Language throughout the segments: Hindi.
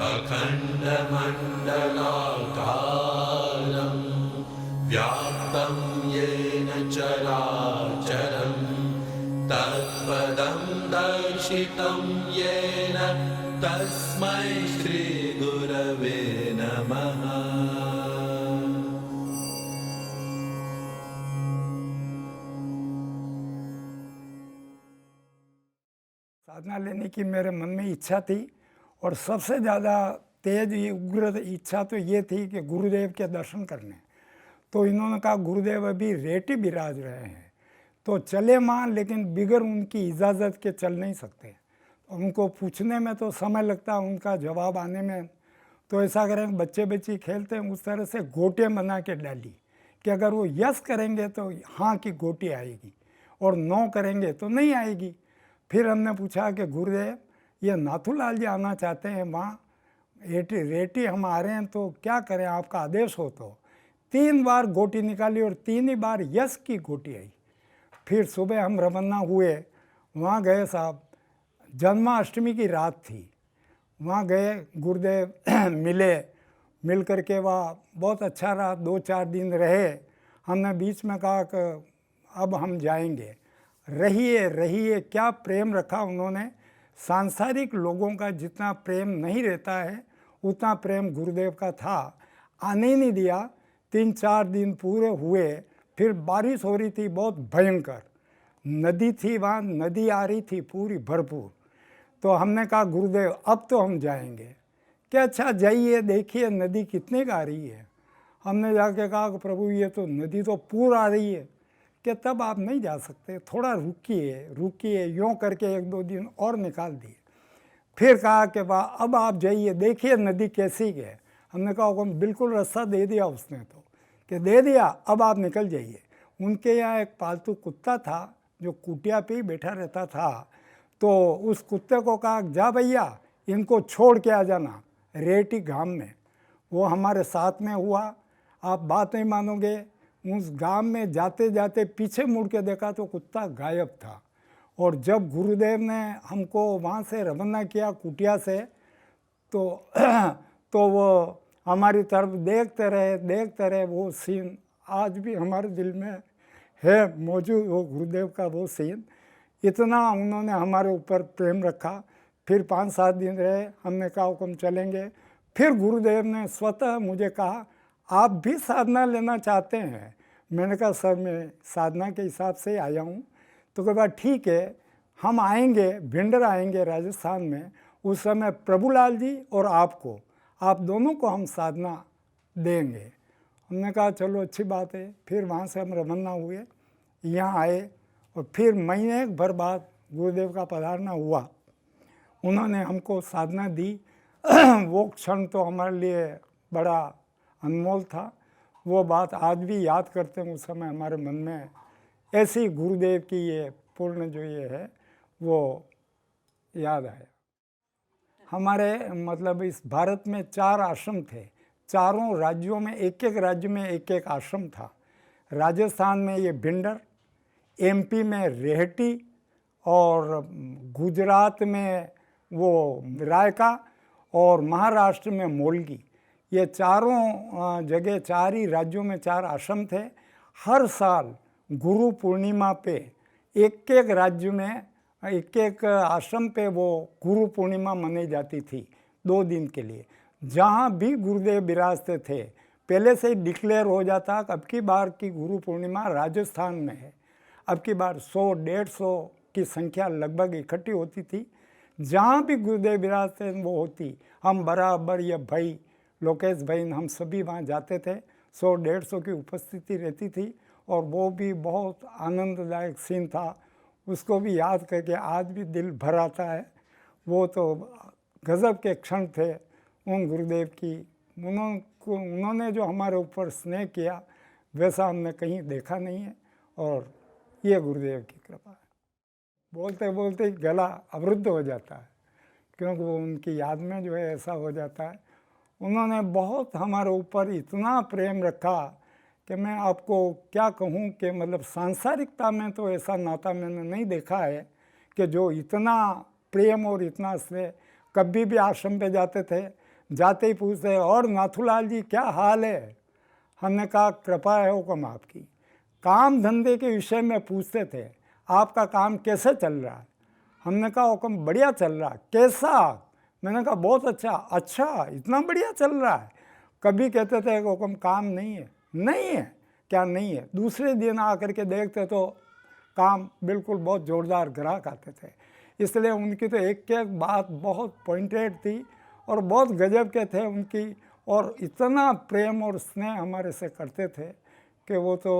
अखण्डमण्डलाकारं व्याप्तं येन चराचरं तत्पदं दर्शितं येन तस्मै श्रीगुरवे नमः। साधना लेने की मेरे मन में इच्छा थी और सबसे ज़्यादा तेज ये उग्र इच्छा तो ये थी कि गुरुदेव के दर्शन करने। तो इन्होंने कहा गुरुदेव अभी रेटी बिराज रहे हैं तो चले मां, लेकिन बिगर उनकी इजाज़त के चल नहीं सकते। उनको पूछने में तो समय लगता, उनका जवाब आने में। तो ऐसा करें, बच्चे बच्ची खेलते हैं उस तरह से गोटियाँ बना के डाली कि अगर वो यस करेंगे तो हाँ की गोटी आएगी और नो करेंगे तो नहीं आएगी। फिर हमने पूछा कि गुरुदेव ये नाथूलाल जी आना चाहते हैं वहाँ, रेटी हम आ रहे हैं तो क्या करें, आपका आदेश हो तो। 3 बार गोटी निकाली और 3 ही बार यस की गोटी आई। फिर सुबह हम रवाना हुए, वहाँ गए साहब, जन्माष्टमी की रात थी। वहाँ गए, गुरुदेव मिल करके वहाँ बहुत अच्छा रहा, 2-4 दिन रहे। हमने बीच में कहा कि अब हम जाएंगे। रहिए क्या प्रेम रखा उन्होंने। सांसारिक लोगों का जितना प्रेम नहीं रहता है उतना प्रेम गुरुदेव का था। आने ही नहीं दिया। 3-4 दिन पूरे हुए। फिर बारिश हो रही थी बहुत भयंकर, नदी थी वहाँ, नदी आ रही थी पूरी भरपूर। तो हमने कहा गुरुदेव अब तो हम जाएंगे। क्या अच्छा जाइए, देखिए नदी कितने का आ रही है। हमने जाके कहा कि प्रभु ये तो नदी तो पूर आ रही है। कि तब आप नहीं जा सकते, थोड़ा रुकिए, यूँ करके 1-2 दिन और निकाल दिए। फिर कहा कि वाह अब आप जाइए, देखिए नदी कैसी है। हमने कहा हुक्म, बिल्कुल रास्ता दे दिया उसने तो, कि दे दिया अब आप निकल जाइए। उनके यहाँ एक पालतू कुत्ता था जो कुटिया पे ही बैठा रहता था। तो उस कुत्ते को कहा जा भैया इनको छोड़ के आ जाना रेटी गांव में। वो हमारे साथ में हुआ। आप बात नहीं मानोगे, उस गांव में जाते जाते पीछे मुड़ के देखा तो कुत्ता गायब था। और जब गुरुदेव ने हमको वहाँ से रवाना किया कुटिया से, तो वो हमारी तरफ देखते रहे। वो सीन आज भी हमारे दिल में है मौजूद, वो गुरुदेव का वो सीन। इतना उन्होंने हमारे ऊपर प्रेम रखा। फिर 5-7 दिन रहे। हमने कहा हुक्म चलेंगे। फिर गुरुदेव ने स्वतः मुझे कहा आप भी साधना लेना चाहते हैं। मैंने कहा सर मैं साधना के हिसाब से आया हूँ। तो कहा बात ठीक है, हम आएंगे, भिंडर आएंगे राजस्थान में। उस समय प्रभुलाल जी और आप दोनों को हम साधना देंगे। हमने कहा चलो अच्छी बात है। फिर वहाँ से हम रवाना हुए, यहाँ आए और फिर महीने भर बाद गुरुदेव का पधारना हुआ। उन्होंने हमको साधना दी। वो क्षण तो हमारे लिए बड़ा अनमोल था। वो बात आज भी याद करते हैं, उस समय हमारे मन में ऐसी गुरुदेव की ये पूर्ण जो ये है वो याद आया। हमारे मतलब इस भारत में 4 आश्रम थे। चारों राज्यों में एक राज्य में एक आश्रम था। राजस्थान में ये भिंडर, एमपी में रेहटी और गुजरात में वो रायका और महाराष्ट्र में मोलगी। ये चारों जगह 4 ही राज्यों में 4 आश्रम थे। हर साल गुरु पूर्णिमा पे एक राज्य में एक आश्रम पे वो गुरु पूर्णिमा मनाई जाती थी 2 दिन के लिए। जहाँ भी गुरुदेव विराजते थे पहले से ही डिक्लेयर हो जाता कि अब की बार की गुरु पूर्णिमा राजस्थान में है। अब की बार 100-150 की संख्या लगभग इकट्ठी होती थी। जहाँ भी गुरुदेव विराजते वो होती। हम बराबर ये भाई लोकेश भाई हम सभी वहाँ जाते थे। 100-150 की उपस्थिति रहती थी और वो भी बहुत आनंददायक सीन था। उसको भी याद करके आज भी दिल भर आता है। वो तो गज़ब के क्षण थे उन गुरुदेव की। उन्होंने जो हमारे ऊपर स्नेह किया वैसा हमने कहीं देखा नहीं है और ये गुरुदेव की कृपा है। बोलते बोलते गला अवरुद्ध हो जाता है क्योंकि वो उनकी याद में जो है ऐसा हो जाता है। उन्होंने बहुत हमारे ऊपर इतना प्रेम रखा कि मैं आपको क्या कहूँ कि मतलब सांसारिकता में तो ऐसा नाता मैंने नहीं देखा है कि जो इतना प्रेम और इतना स्नेह। कभी भी आश्रम पे जाते थे जाते ही पूछते और नाथूलाल जी क्या हाल है। हमने कहा कृपा है हुक्म आपकी। काम धंधे के विषय में पूछते थे, आपका काम कैसे चल रहा है। हमने कहा हुक्म बढ़िया चल रहा है। कैसा? मैंने कहा बहुत अच्छा। अच्छा इतना बढ़िया चल रहा है। कभी कहते थे कि हुक्म काम नहीं है। नहीं है? क्या नहीं है? दूसरे दिन आकर के देखते तो काम बिल्कुल बहुत ज़ोरदार ग्राहक आते थे। इसलिए उनकी तो एक एक बात बहुत पॉइंटेड थी और बहुत गजब के थे उनकी, और इतना प्रेम और स्नेह हमारे से करते थे कि वो तो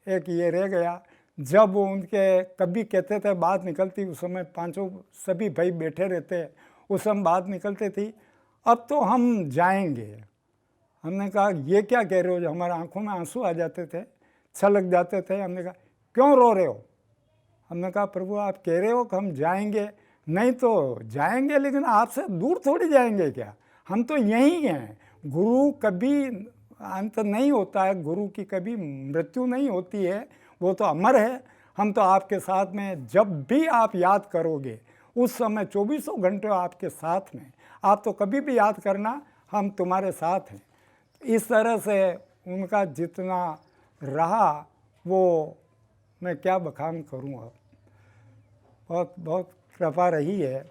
एक ये रह गया। जब वो उनके कभी कहते थे बात निकलती, उस समय पांचों सभी भाई बैठे रहते, उस समय बात निकलती थी अब तो हम जाएंगे। हमने कहा ये क्या कह रहे हो? जो हमारे आंखों में आंसू आ जाते थे, छलक जाते थे। हमने कहा क्यों रो रहे हो? हमने कहा प्रभु आप कह रहे हो कि हम जाएंगे। नहीं तो जाएंगे, लेकिन आपसे दूर थोड़ी जाएंगे क्या, हम तो यहीं हैं। गुरु कभी अंत नहीं होता है, गुरु की कभी मृत्यु नहीं होती है, वो तो अमर है। हम तो आपके साथ में, जब भी आप याद करोगे उस समय 24 घंटे आपके साथ में, आप तो कभी भी याद करना, हम तुम्हारे साथ हैं। इस तरह से उनका जितना रहा वो मैं क्या बखान करूँ। अब बहुत बहुत कृपा रही है।